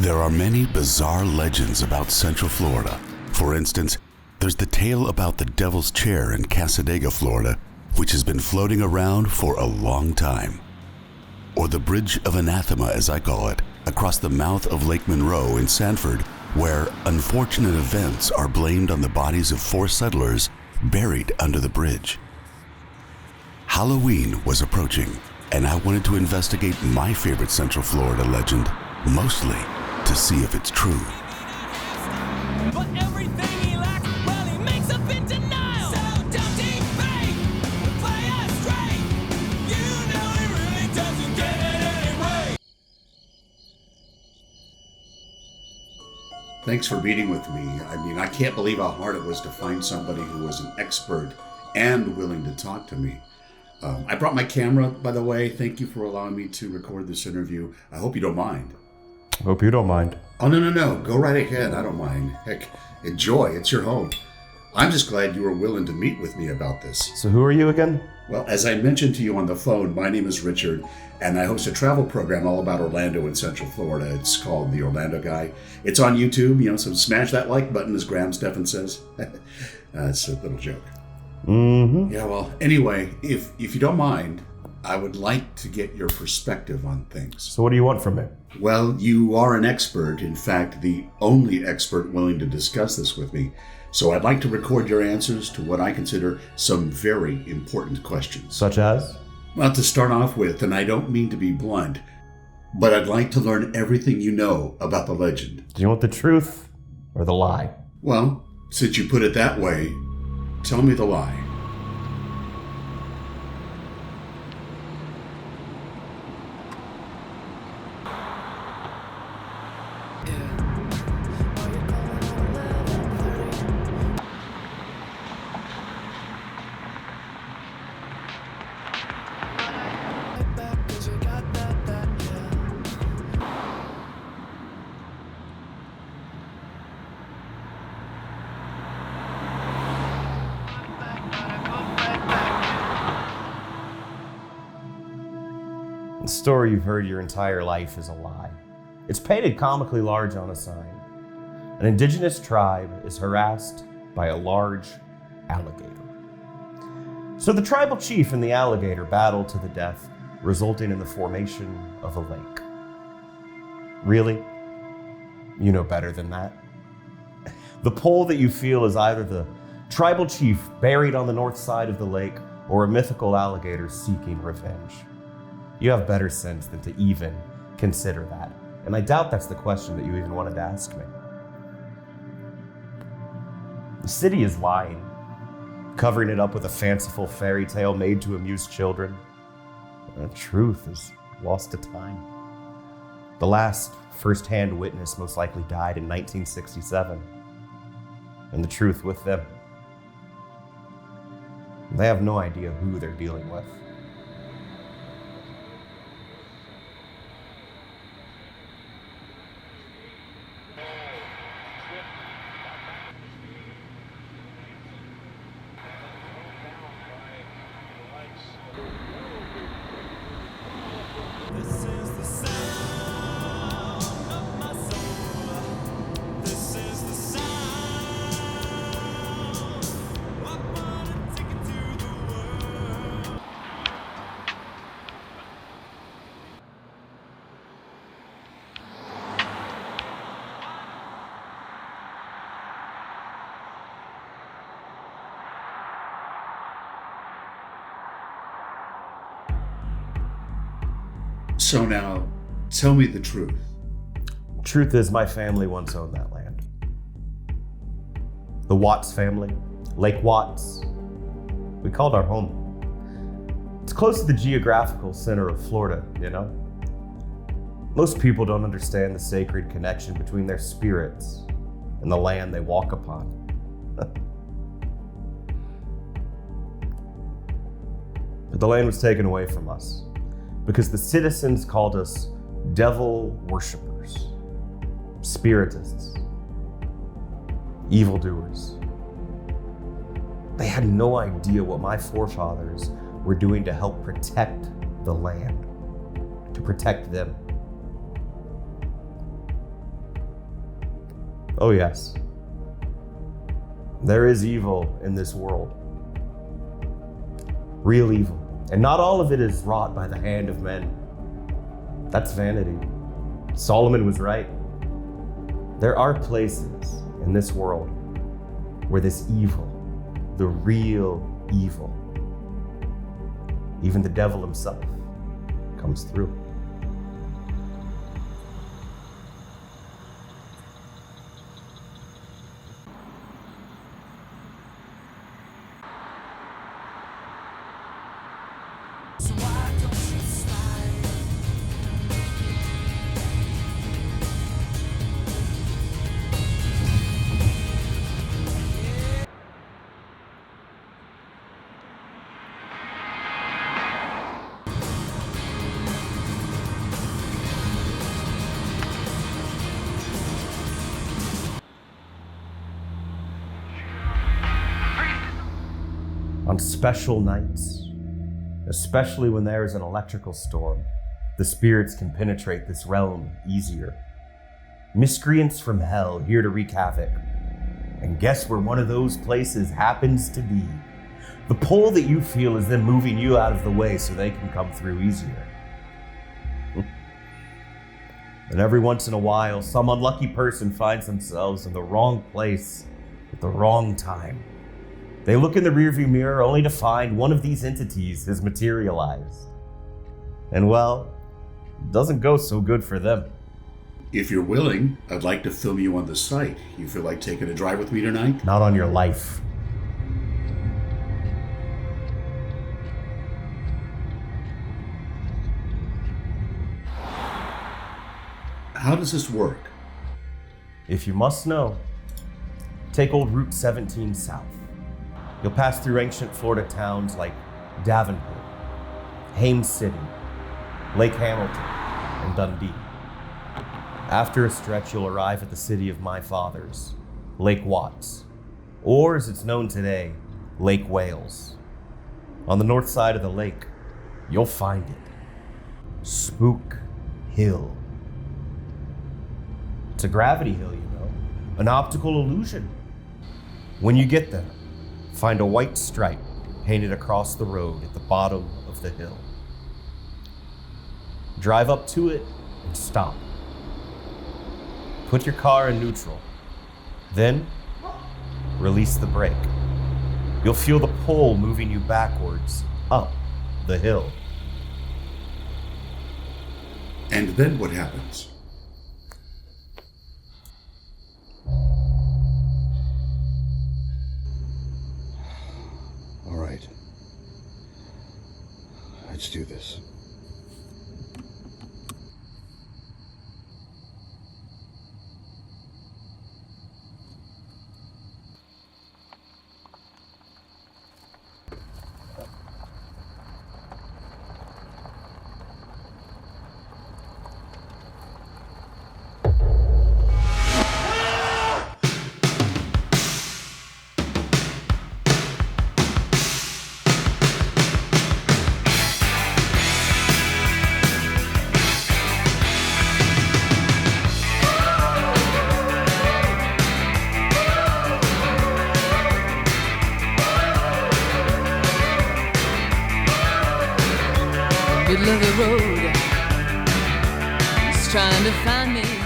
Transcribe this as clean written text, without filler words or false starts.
There are many bizarre legends about Central Florida. For instance, there's the tale about the Devil's Chair in Cassadaga, Florida, which has been floating around for a long time. Or the Bridge of Anathema, as I call it, across the mouth of Lake Monroe in Sanford, where unfortunate events are blamed on the bodies of 4 settlers buried under the bridge. Halloween was approaching, and I wanted to investigate my favorite Central Florida legend, mostly to see if it's true. But everything he lacks, well, he makes up in denial. So don't defame, play us straight. You know he really doesn't get it anyway. Thanks for meeting with me. I can't believe how hard it was to find somebody who was an expert and willing to talk to me. I brought my camera, by the way. Thank you for allowing me to record this interview. I hope you don't mind. Hope you don't mind. Oh, no. Go right ahead. I don't mind. Heck, enjoy. It's your home. I'm just glad you were willing to meet with me about this. So who are you again? Well, as I mentioned to you on the phone, my name is Richard, and I host a travel program all about Orlando and Central Florida. It's called The Orlando Guy. It's on YouTube, so smash that like button, as Graham Stephan says. It's a little joke. Mm-hmm. Yeah, well, anyway, if you don't mind, I would like to get your perspective on things. So what do you want from me? Well, you are an expert, in fact, the only expert willing to discuss this with me. So I'd like to record your answers to what I consider some very important questions. Such as? Well, to start off with, and I don't mean to be blunt, but I'd like to learn everything you know about the legend. Do you want the truth or the lie? Well, since you put it that way, tell me the lie. The story you've heard your entire life is a lie. It's painted comically large on a sign. An indigenous tribe is harassed by a large alligator. So the tribal chief and the alligator battle to the death, resulting in the formation of a lake. Really? You know better than that. The pull that you feel is either the tribal chief buried on the north side of the lake or a mythical alligator seeking revenge. You have better sense than to even consider that. And I doubt that's the question that you even wanted to ask me. The city is lying, covering it up with a fanciful fairy tale made to amuse children. The truth is lost to time. The last first-hand witness most likely died in 1967, and the truth with them. They have no idea who they're dealing with. So now, tell me the truth. Truth is, my family once owned that land. The Watts family, Lake Watts. We called our home. It's close to the geographical center of Florida, Most people don't understand the sacred connection between their spirits and the land they walk upon. But the land was taken away from us because the citizens called us devil worshippers, spiritists, evildoers. They had no idea what my forefathers were doing to help protect the land, to protect them. Oh yes. There is evil in this world. Real evil. And not all of it is wrought by the hand of men. That's vanity. Solomon was right. There are places in this world where this evil, the real evil, even the devil himself, comes through. So why don't you slide? On special nights, especially when there is an electrical storm, the spirits can penetrate this realm easier. Miscreants from hell here to wreak havoc. And guess where one of those places happens to be? The pull that you feel is them moving you out of the way so they can come through easier. And every once in a while, some unlucky person finds themselves in the wrong place at the wrong time. They look in the rearview mirror only to find one of these entities has materialized. And well, it doesn't go so good for them. If you're willing, I'd like to film you on the site. You feel like taking a drive with me tonight? Not on your life. How does this work? If you must know, take old Route 17 south. You'll pass through ancient Florida towns like Davenport, Haines City, Lake Hamilton, and Dundee. After a stretch, you'll arrive at the city of my fathers, Lake Watts, or as it's known today, Lake Wales. On the north side of the lake, you'll find it, Spook Hill. It's a gravity hill, you know, an optical illusion. When you get there, find a white stripe painted across the road at the bottom of the hill. Drive up to it and stop. Put your car in neutral. Then, release the brake. You'll feel the pull moving you backwards up the hill. And then what happens? All right. Let's do this. Middle of the road, he's trying to find me.